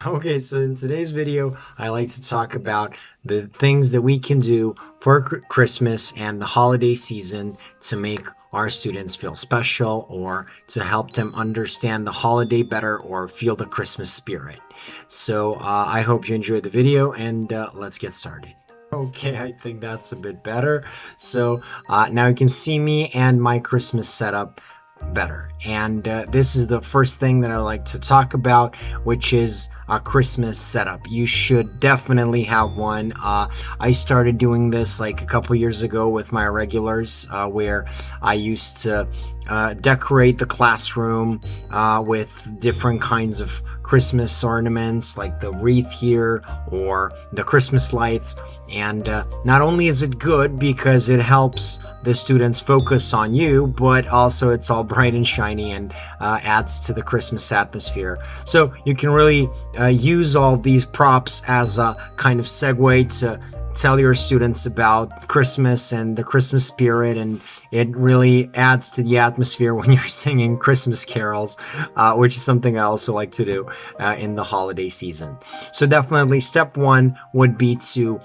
Okay, so in today's video, I like to talk about the things that we can do for Christmas and the holiday season to make our students feel special or to help them understand the holiday better or feel the Christmas spirit. So I hope you enjoyed the video and let's get started. Okay, I think that's a bit better. So now you can see me and my Christmas setup better. And this is the first thing that I like to talk about, which is a Christmas setup. You should definitely have one. I started doing this like a couple years ago with my regulars, where I used to decorate the classroom with different kinds of Christmas ornaments like the wreath here or the Christmas lights. And not only is it good because it helps the students focus on you, but also it's all bright and shiny and adds to the Christmas atmosphere. So you can really use all these props as a kind of segue to tell your students about Christmas and the Christmas spirit, and it really adds to the atmosphere when you're singing Christmas carols, which is something I also like to do in the holiday season. So definitely step one would be to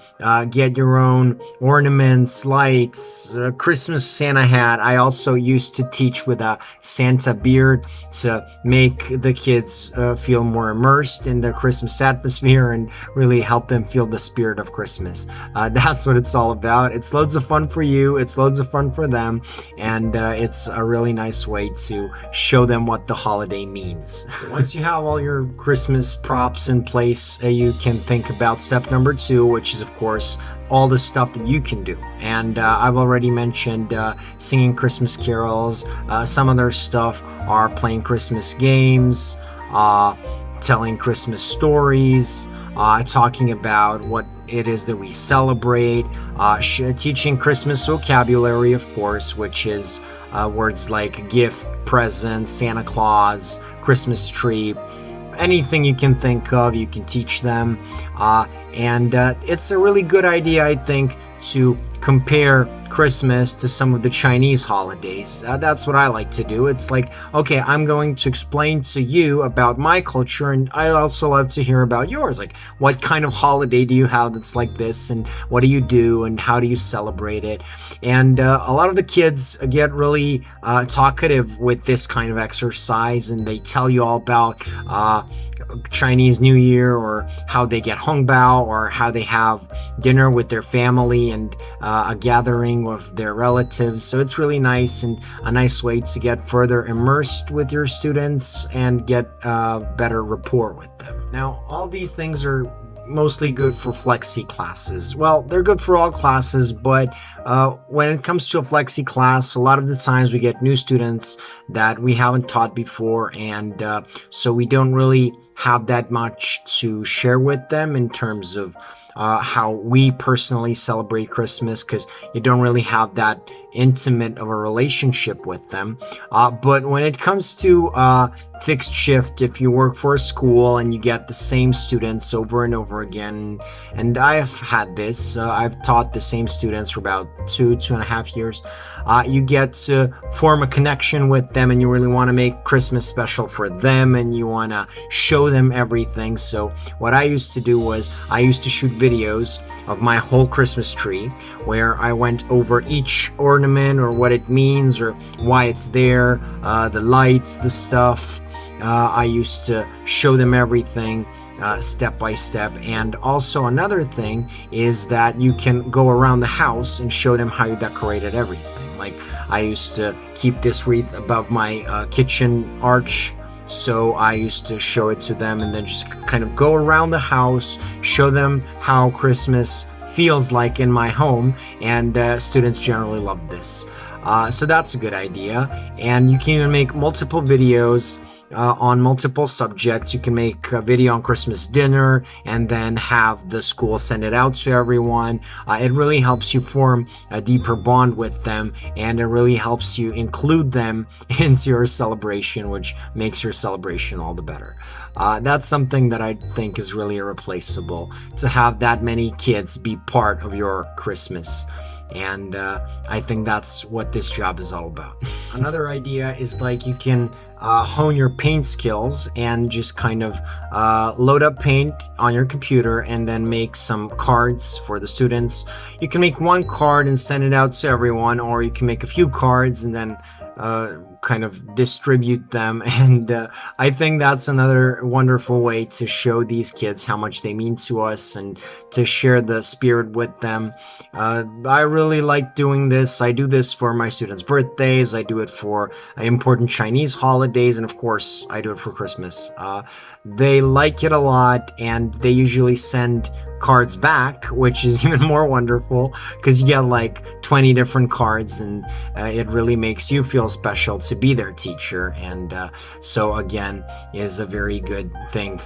get your own ornaments, lights, Christmas Santa hat. I also used to teach with a Santa beard to make the kids feel more immersed in the Christmas atmosphere and really help them feel the spirit of Christmas. That's what it's all about. It's loads of fun for you, it's loads of fun for them, and it's a really nice way to show them what the holiday means. So once you have all your Christmas props in place, you can think about step number two, which is of course all the stuff that you can do. And I've already mentioned singing Christmas carols. Some other stuff are playing Christmas games, telling Christmas stories, talking about what it is that we celebrate, teaching Christmas vocabulary, of course, which is words like gift, present, Santa Claus, Christmas tree. Anything you can think of, you can teach them. And it's a really good idea, I think, to compare Christmas to some of the Chinese holidays. That's what I like to do. It's like, okay, I'm going to explain to you about my culture, and I also love to hear about yours. Like, what kind of holiday do you have that's like this, and what do you do, and how do you celebrate it? And a lot of the kids get really talkative with this kind of exercise, and they tell you all about Chinese New Year, or how they get hongbao, or how they have dinner with their family and a gathering with their relatives. So it's really nice and a nice way to get further immersed with your students and get better rapport with them. Now, all these things are mostly good for flexi classes. Well, they're good for all classes, but when it comes to a flexi class, a lot of the times we get new students that we haven't taught before, and so we don't really have that much to share with them in terms of how we personally celebrate Christmas, because you don't really have that intimate of a relationship with them. But when it comes to fixed shift, if you work for a school and you get the same students over and over again, and I've had this, I've taught the same students for about 2.5 years, you get to form a connection with them, and you really want to make Christmas special for them, and you want to show them everything. So what I used to do was I used to shoot videos of my whole Christmas tree, where I went over each ornament or what it means or why it's there, the lights, the stuff. I used to show them everything step by step. And also another thing is that you can go around the house and show them how you decorated everything. Like, I used to keep this wreath above my kitchen arch, so I used to show it to them and then just kind of go around the house, show them how Christmas feels like in my home, and students generally love this. So that's a good idea. And you can even make multiple videos on multiple subjects. You can make a video on Christmas dinner and then have the school send it out to everyone. It really helps you form a deeper bond with them, and it really helps you include them into your celebration, which makes your celebration all the better. That's something that I think is really irreplaceable, to have that many kids be part of your Christmas. And I think that's what this job is all about. Another idea is, like, you can hone your paint skills and just kind of load up paint on your computer and then make some cards for the students. You can make one card and send it out to everyone, or you can make a few cards and then kind of distribute them. And I think that's another wonderful way to show these kids how much they mean to us and to share the spirit with them. I really like doing this. I do this for my students' birthdays. I do it for important Chinese holidays, and of course I do it for Christmas. They like it a lot, and they usually send cards back, which is even more wonderful because you get like 20 different cards, and it really makes you feel special to be their teacher. And so again, is a very good thing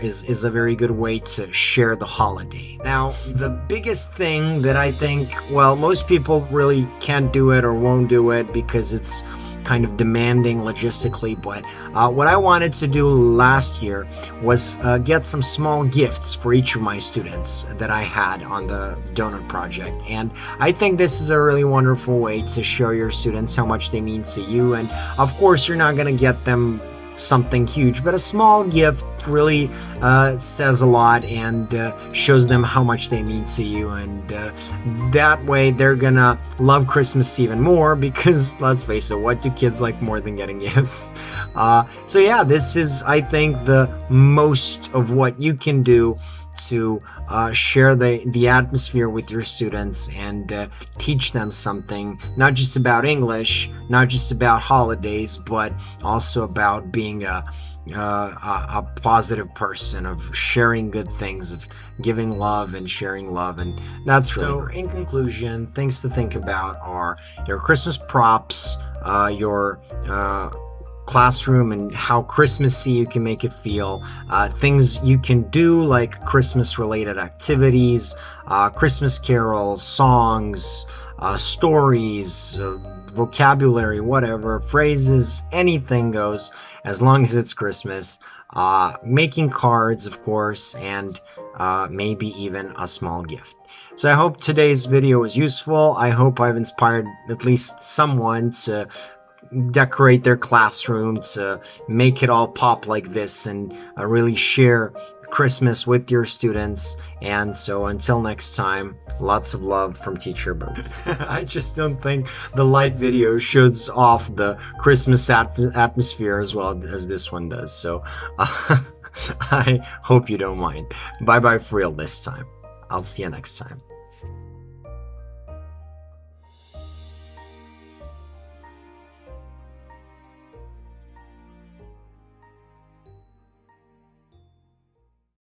is a very good way to share the holiday. Now, the biggest thing that I think, well, most people really can't do it or won't do it because it's kind of demanding logistically, but what I wanted to do last year was get some small gifts for each of my students that I had on the donut project. And I think this is a really wonderful way to show your students how much they mean to you. And of course, you're not going to get them something huge, but a small gift really says a lot and shows them how much they mean to you, and that way they're gonna love Christmas even more, because let's face it, what do kids like more than getting gifts? So yeah, this is, I think, the most of what you can do to share the atmosphere with your students and teach them something, not just about English, not just about holidays, but also about being a positive person, of sharing good things, of giving love and sharing love. And that's really great. In conclusion, things to think about are your Christmas props, your classroom and how Christmassy you can make it feel, things you can do like Christmas related activities, Christmas carols, songs, stories, vocabulary, whatever, phrases, anything goes as long as it's Christmas. Making cards, of course, and maybe even a small gift. So I hope today's video was useful. I hope I've inspired at least someone to decorate their classroom, to make it all pop like this, and really share Christmas with your students. And so until next time, lots of love from Teacher Boggie. I just don't think the light video shows off the Christmas atmosphere as well as this one does. So I hope you don't mind. Bye bye for real this time. I'll see you next time.